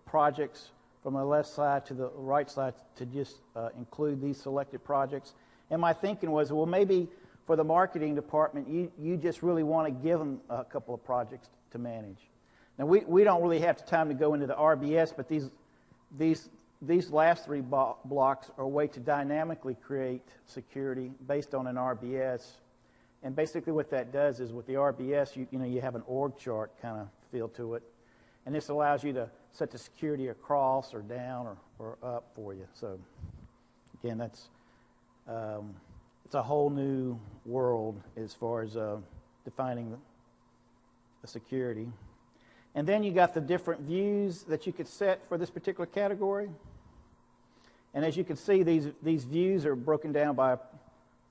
projects from the left side to the right side to just include these selected projects. And my thinking was, well, maybe for the marketing department, you just really want to give them a couple of projects to manage. Now, we don't really have the time to go into the RBS, but these last three blocks are a way to dynamically create security based on an RBS. And basically what that does is with the RBS, you have an org chart kind of feel to it. And this allows you to set the security across or down or up for you. So, again, it's a whole new world as far as defining the security. And then you got the different views that you could set for this particular category. And as you can see, these views are broken down by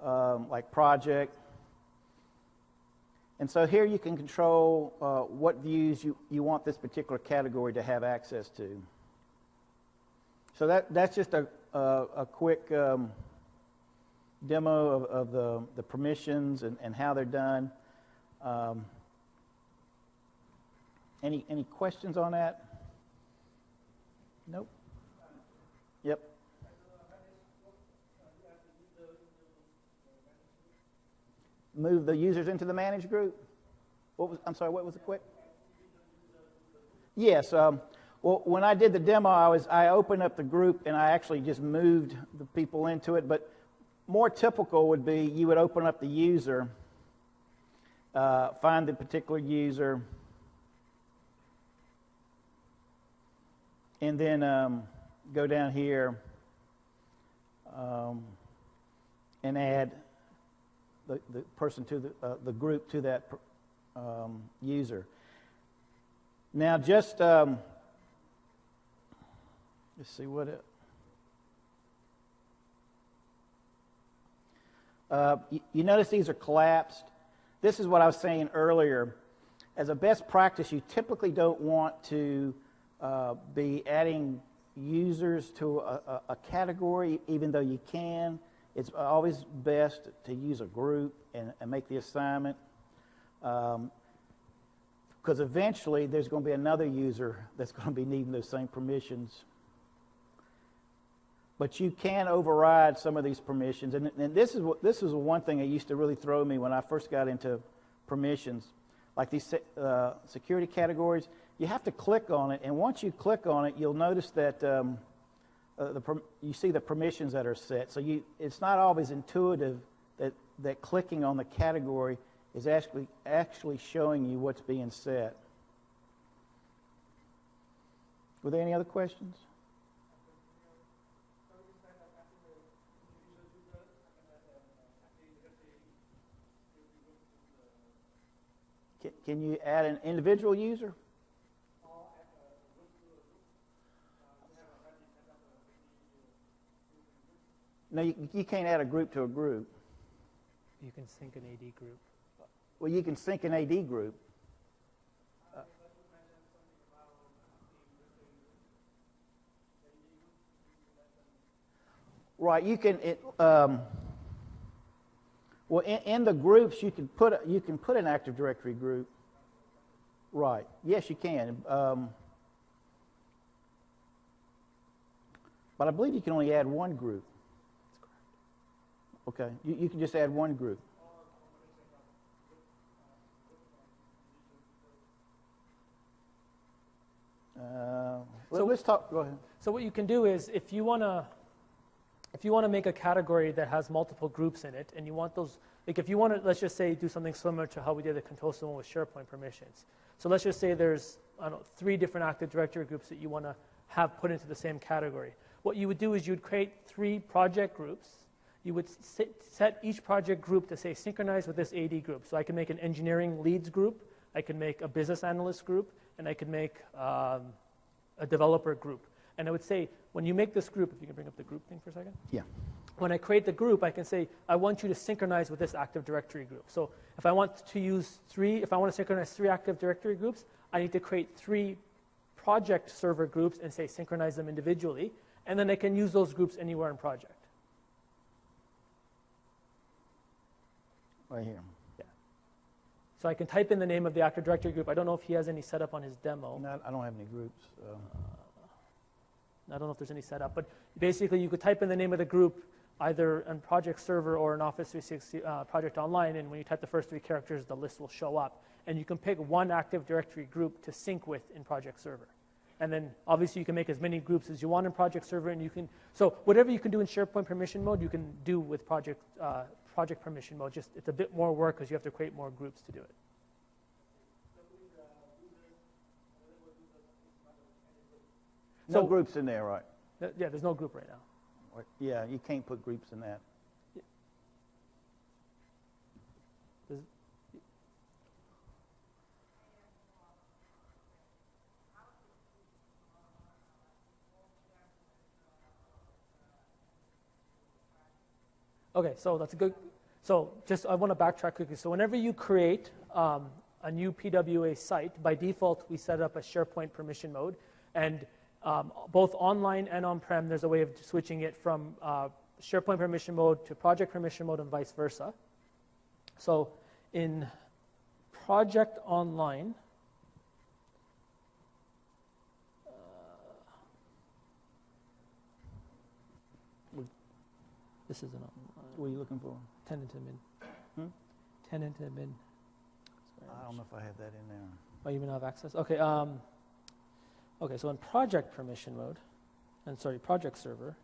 like project. And so here you can control what views you want this particular category to have access to. So that's just a quick demo of the permissions and how they're done. Any questions on that? Nope. Yep. Move the users into the managed group? What was the quick? Yes. Well, when I did the demo, I opened up the group and I actually just moved the people into it. But more typical would be you would open up the user, find the particular user, and then go down here and add the person to the group to that user. Now, just let's see what it. You notice these are collapsed. This is what I was saying earlier. As a best practice, you typically don't want to be adding users to a category, even though you can. It's always best to use a group and make the assignment, because eventually there's going to be another user that's going to be needing those same permissions. But you can override some of these permissions, and this is one thing that used to really throw me when I first got into permissions, like these security categories. You have to click on it, and once you click on it, you'll notice that you see the permissions that are set. So it's not always intuitive that clicking on the category is actually showing you what's being set. Were there any other questions? Can you add an individual user? No, you can't add a group to a group. You can sync an AD group. Well, you can sync an AD group. Right, you can. Well, in the groups, you can put an Active Directory group. Right. Yes, you can. But I believe you can only add one group. Okay. You can just add one group. So let's talk. Go ahead. So what you can do is, if you want to make a category that has multiple groups in it, and you want those, like if you want to, let's just say, do something similar to how we did the Contoso one with SharePoint permissions. So let's just say there's, I don't know, 3 different Active Directory groups that you want to have put into the same category. What you would do is you'd create 3 project groups. You would set each project group to say synchronize with this AD group. So I can make an engineering leads group, I can make a business analyst group, and I can make a developer group. And I would say, when you make this group, if you can bring up the group thing for a second. Yeah. When I create the group, I can say, I want you to synchronize with this Active Directory group. So if I want to synchronize 3 Active Directory groups, I need to create 3 project server groups and say synchronize them individually. And then I can use those groups anywhere in project. Right here. Yeah. So I can type in the name of the Active Directory group. I don't know if he has any set up on his demo. No, I don't have any groups. I don't know if there's any setup, but basically you could type in the name of the group either on Project Server or in Office 360 Project Online, and when you type the first 3 characters, the list will show up. And you can pick one Active Directory group to sync with in Project Server. And then obviously you can make as many groups as you want in Project Server, and you can, so whatever you can do in SharePoint permission mode, you can do with Project permission mode. Just it's a bit more work because you have to create more groups to do it. No groups in there, right? Yeah, there's no group right now. Yeah, you can't put groups in that. Okay, so that's a good, so just I want to backtrack quickly. So whenever you create a new PWA site, by default we set up a SharePoint permission mode, and both online and on-prem there's a way of switching it from SharePoint permission mode to project permission mode and vice versa. So in Project Online, this is an What are you looking for? tenant admin. Tenant admin. I don't know if I have that in there. Oh, you may not have access? Okay. Okay, so in project permission mode, and sorry, project server,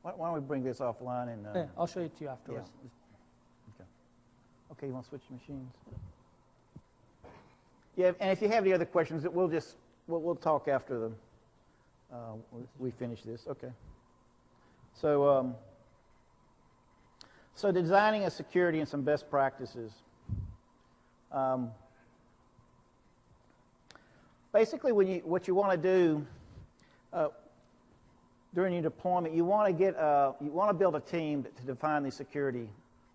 Why don't we bring this offline and... yeah, I'll show it to you afterwards. Yeah. Okay, you want to switch machines? Yeah, and if you have any other questions, we'll talk after we finish this. Okay. So, so designing a security and some best practices. Basically, what you want to do during your deployment, you want to build a team to define these security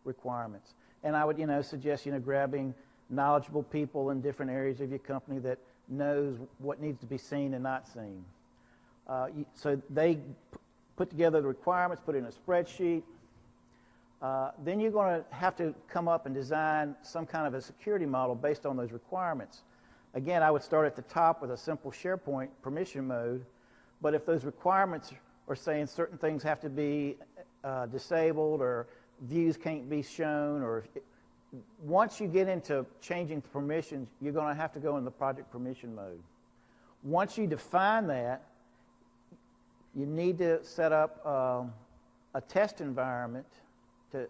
requirements. And I would, suggest, grabbing knowledgeable people in different areas of your company that knows what needs to be seen and not seen. So they put together the requirements, put it in a spreadsheet. Then you're going to have to come up and design some kind of a security model based on those requirements. Again, I would start at the top with a simple SharePoint permission mode, but if those requirements are saying certain things have to be disabled or views can't be shown, or once you get into changing permissions, you're going to have to go in the project permission mode. Once you define that, you need to set up a test environment to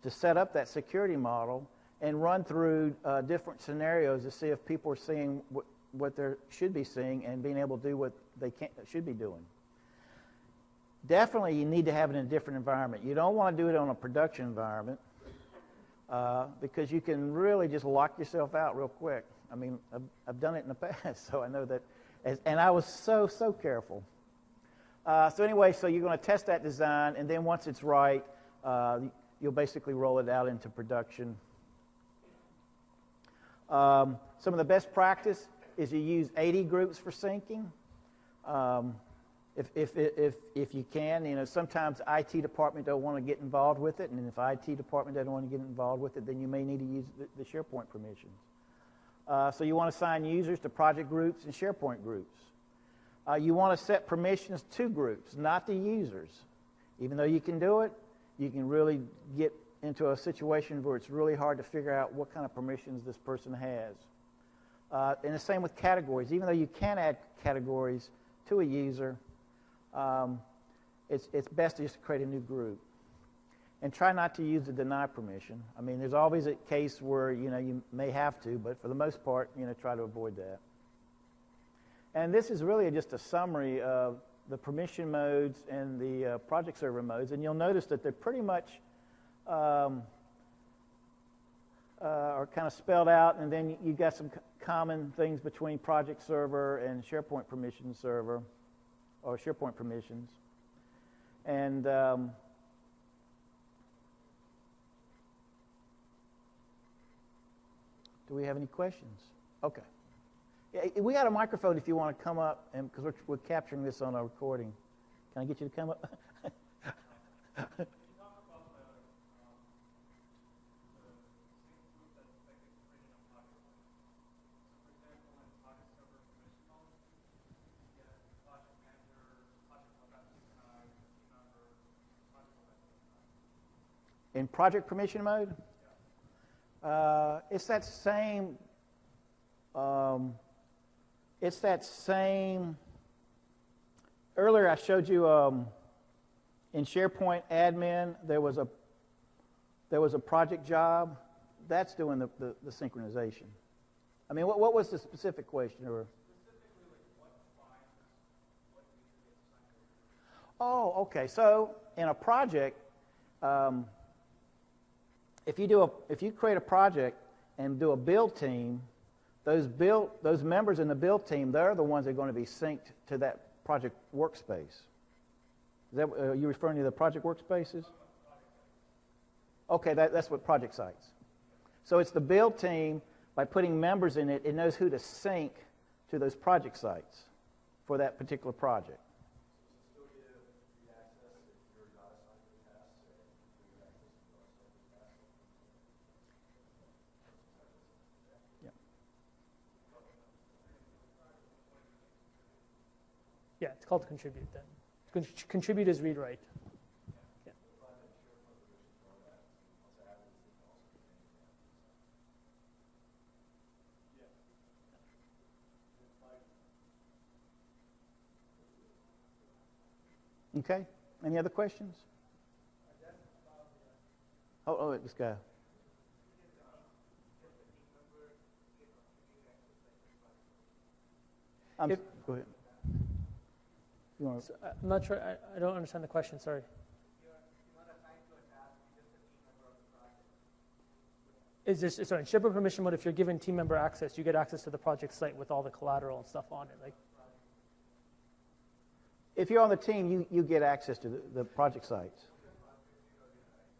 set up that security model and run through different scenarios to see if people are seeing what they should be seeing and being able to do what they should be doing. definitely you need to have it in a different environment. You don't want to do it on a production environment because you can really just lock yourself out real quick. I mean, I've done it in the past, so I know that. And I was so careful. So anyway, so you're going to test that design, and then once it's right, you'll basically roll it out into production. Some of the best practice is you use 80 groups for syncing. If you can, you know, sometimes IT department don't want to get involved with it, and if IT department doesn't want to get involved with it, then you may need to use the SharePoint permissions. So you want to assign users to project groups and SharePoint groups. You want to set permissions to groups, not to users. Even though you can do it, you can really get into a situation where it's really hard to figure out what kind of permissions this person has. And the same with categories. Even though you can add categories to a user, it's best to just create a new group. And try not to use the deny permission. I mean, there's always a case where, you know, you may have to, but for the most part, you know, try to avoid that. And this is really just a summary of the permission modes and the project server modes. And you'll notice that they're pretty much are kind of spelled out, and then you've got some common things between project server and SharePoint permission server, or SharePoint permissions. And do we have any questions? Okay. Yeah, we got a microphone if you want to come up, and because we're capturing this on our recording. Can I get you to come up? In project permission mode? It's that same. Earlier I showed you in SharePoint admin there was a project job. That's doing the synchronization. I mean, what was the specific question? Or specifically, like what files, what user gets assigned? Oh, okay. So in a project. If you create a project and do a build team, those members in the build team, they're the ones that are going to be synced to that project workspace. Is that are you referring to the project workspaces? Okay, that's what project sites. So it's the build team. By putting members in it, it knows who to sync to those project sites for that particular project. Yeah, it's called contribute then. Contribute is read write. Yeah. Okay. Any other questions? Oh, this guy. Go ahead. I'm not sure. I don't understand the question. Sorry. Is this so in SharePoint permission mode? If you're given team member access, you get access to the project site with all the collateral and stuff on it. Like, if you're on the team, you get access to the project sites.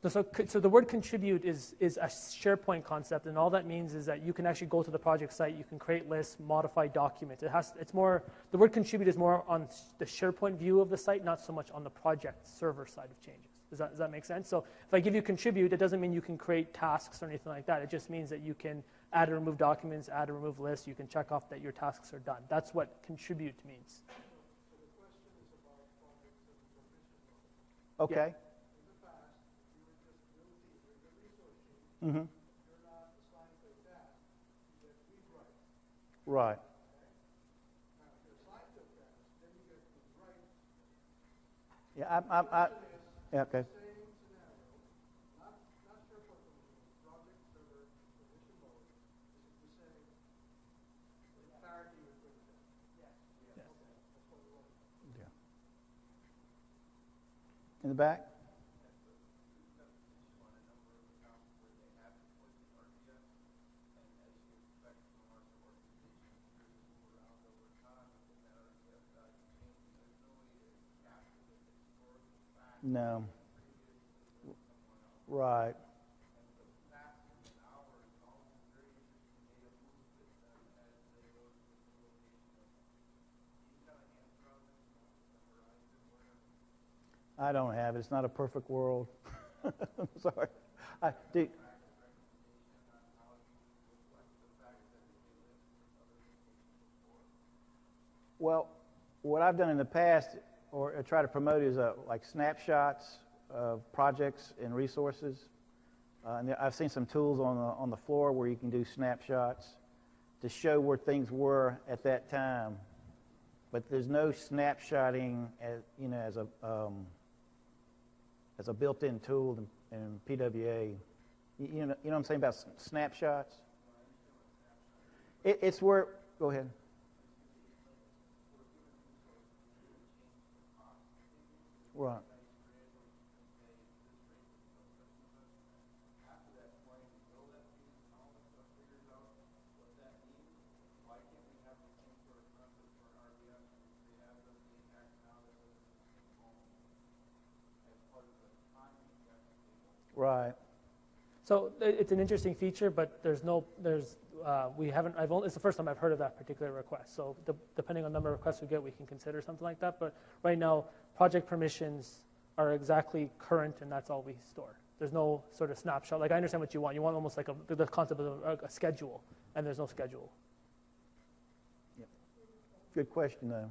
So the word contribute is a SharePoint concept, and all that means is that you can actually go to the project site, you can create lists, modify documents. It's more, the word contribute is more on the SharePoint view of the site, not so much on the project server side of changes. Does that make sense? So if I give you contribute, it doesn't mean you can create tasks or anything like that. It just means that you can add and remove documents, add and remove lists. You can check off that your tasks are done. That's what contribute means. Okay. Yeah. Mm-hmm. Right. Yeah, yeah, okay. In the back? No. Right. I don't have it. It's not a perfect world. I'm sorry. I do. Well, what I've done in the past, or try to promote, is like snapshots of projects and resources. And I've seen some tools on the floor where you can do snapshots to show where things were at that time. But there's no snapshotting as a built-in tool in PWA. You know what I'm saying about snapshots? It's where. Go ahead. Right. Right. So it's an interesting feature, but we haven't. It's the first time I've heard of that particular request. So depending on the number of requests we get, we can consider something like that. But right now, project permissions are exactly current, and that's all we store. There's no sort of snapshot. Like, I understand what you want. You want almost like the concept of a schedule, and there's no schedule. Yep. Good question, though.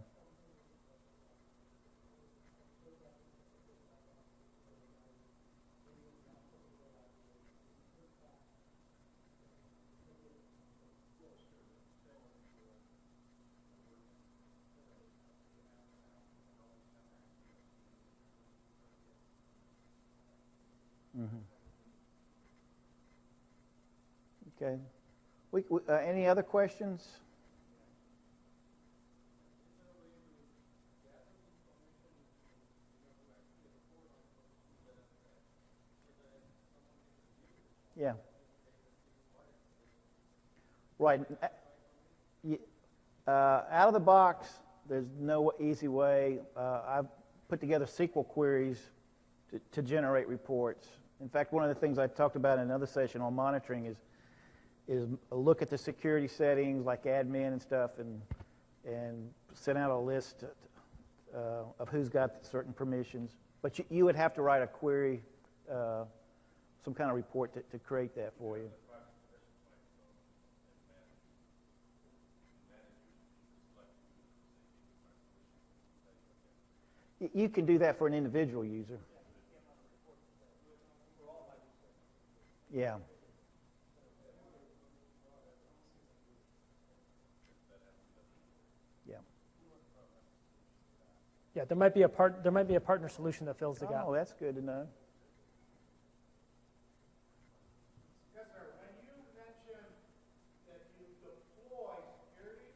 Okay. Any other questions? Yeah. Right. Out of the box, there's no easy way. I've put together SQL queries to generate reports. In fact, one of the things I talked about in another session on monitoring is a look at the security settings like admin and stuff, and send out a list of who's got certain permissions. But you would have to write a query, some kind of report to create that for you. You can do that for an individual user. Yeah. Yeah. Yeah, there might be a partner solution that fills the gap. Oh, that's good to know. Yes, sir. When you mentioned that you deploy security,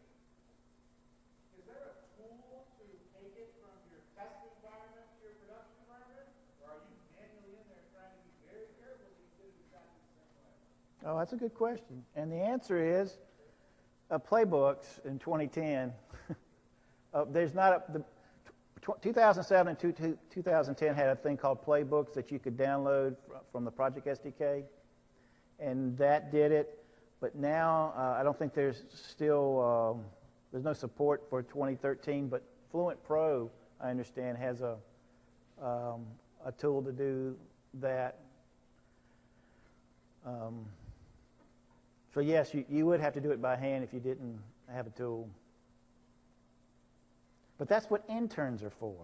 is there a tool to take it from your test environment to your production environment? Or are you manually in there trying to be very careful that you did it exactly the same way? Oh, that's a good question. And the answer is playbooks in 2010. There's not the 2007 and 2010 had a thing called playbooks that you could download from the Project SDK, and that did it. But now I don't think there's no support for 2013. But Fluent Pro, I understand, has a tool to do that. So yes, you would have to do it by hand if you didn't have a tool. But that's what interns are for.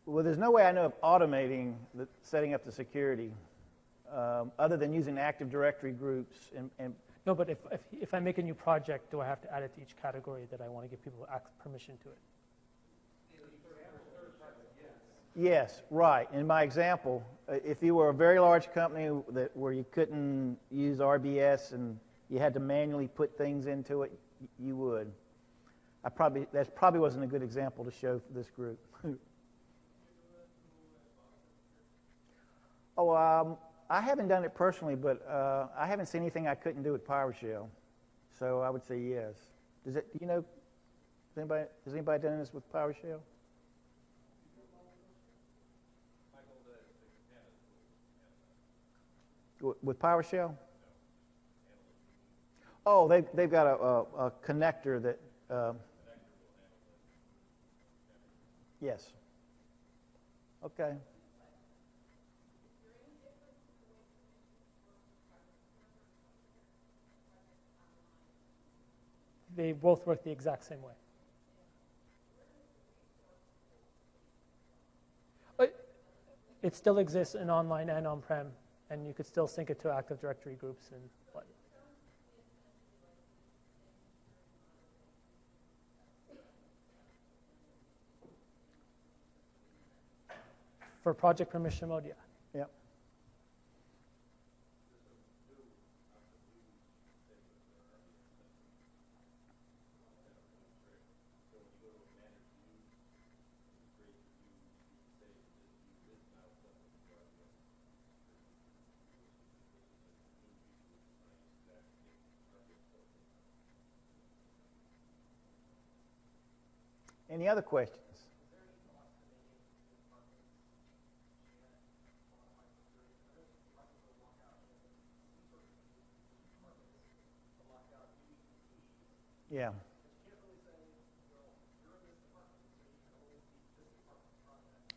Well, there's no way I know of automating setting up the security other than using Active Directory groups. No, but if I make a new project, do I have to add it to each category that I want to give people permission to it? Yes, right. In my example, if you were a very large company where you couldn't use RBS and you had to manually put things into it, you would. That probably wasn't a good example to show for this group. I haven't done it personally, but I haven't seen anything I couldn't do with PowerShell. So I would say yes. Do you know? Has anybody done this with PowerShell? With PowerShell? Oh, they've got a connector that. Yes. Okay. They both work the exact same way. It still exists in online and on-prem, and you could still sync it to Active Directory groups and what. For project permission mode, yeah. Yep. Any other questions? Yeah.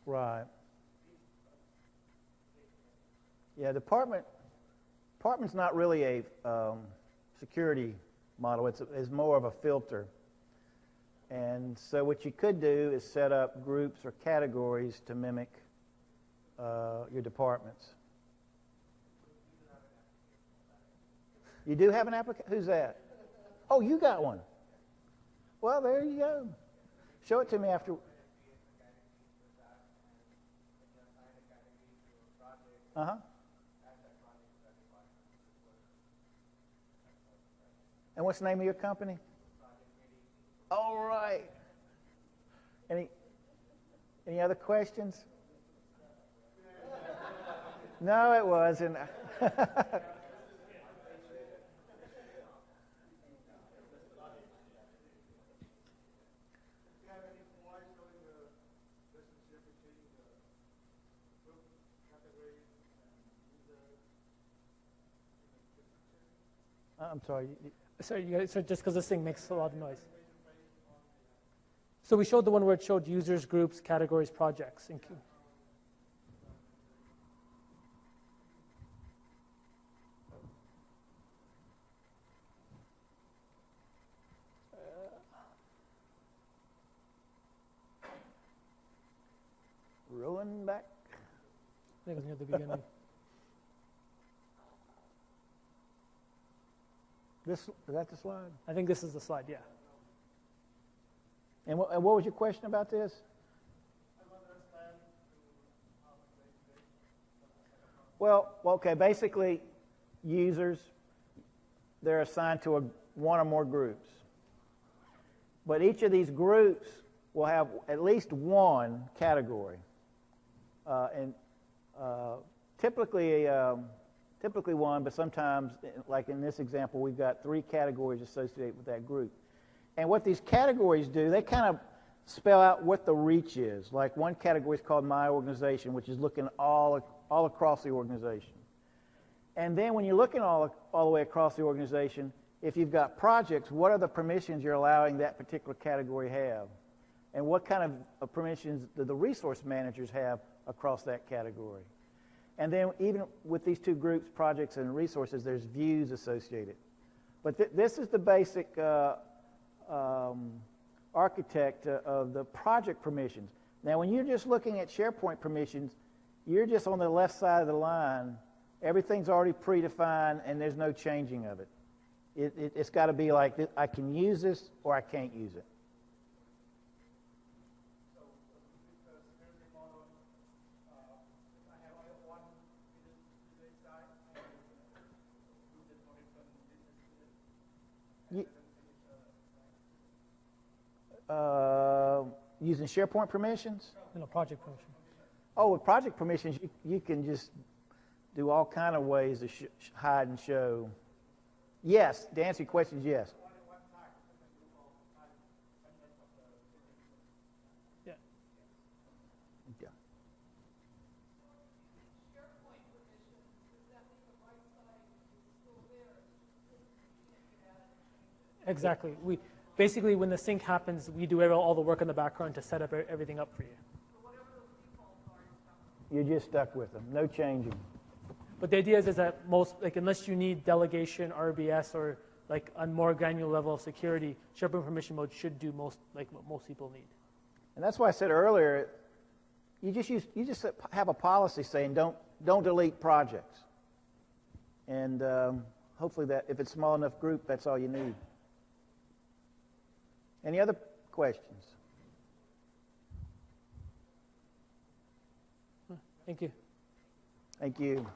Right. Yeah, department's not really a security model. It's more of a filter. And so what you could do is set up groups or categories to mimic your departments. You do have an application? Who's that? Oh, you got one. Well, there you go. Show it to me after. Uh-huh. And what's the name of your company? All right. Any other questions? No, it wasn't. I'm sorry. So just because this thing makes a lot of noise. So we showed the one where it showed users, groups, categories, projects. Rolling back. I think it was near the beginning. Is that the slide? I think this is the slide, yeah. And what was your question about this? Well, okay, basically, users, they're assigned to one or more groups. But each of these groups will have at least one category. Typically one, but sometimes, like in this example, we've got 3 categories associated with that group. And what these categories do, they kind of spell out what the reach is. Like one category is called My Organization, which is looking all across the organization. And then when you're looking all the way across the organization, if you've got projects, what are the permissions you're allowing that particular category have? And what kind of permissions do the resource managers have across that category? And then even with these 2 groups, projects and resources, there's views associated. But this is the basic architect of the project permissions. Now, when you're just looking at SharePoint permissions, you're just on the left side of the line. Everything's already predefined, and there's no changing of it. It's got to be like, I can use this or I can't use it. Using SharePoint permissions? Project permission. Oh, with project permissions, you can just do all kind of ways to hide and show. Yes, to answer your question, yes. Yeah. Yeah. Exactly. We basically, when the sync happens, we do all the work in the background to set up everything up for you. You're just stuck with them. No changing. But the idea is that unless you need delegation, RBS, or like a more granular level of security, SharePoint permission mode should do what most people need. And that's why I said earlier, you just have a policy saying don't delete projects. And hopefully that if it's a small enough group, that's all you need. Any other questions? Thank you. Thank you.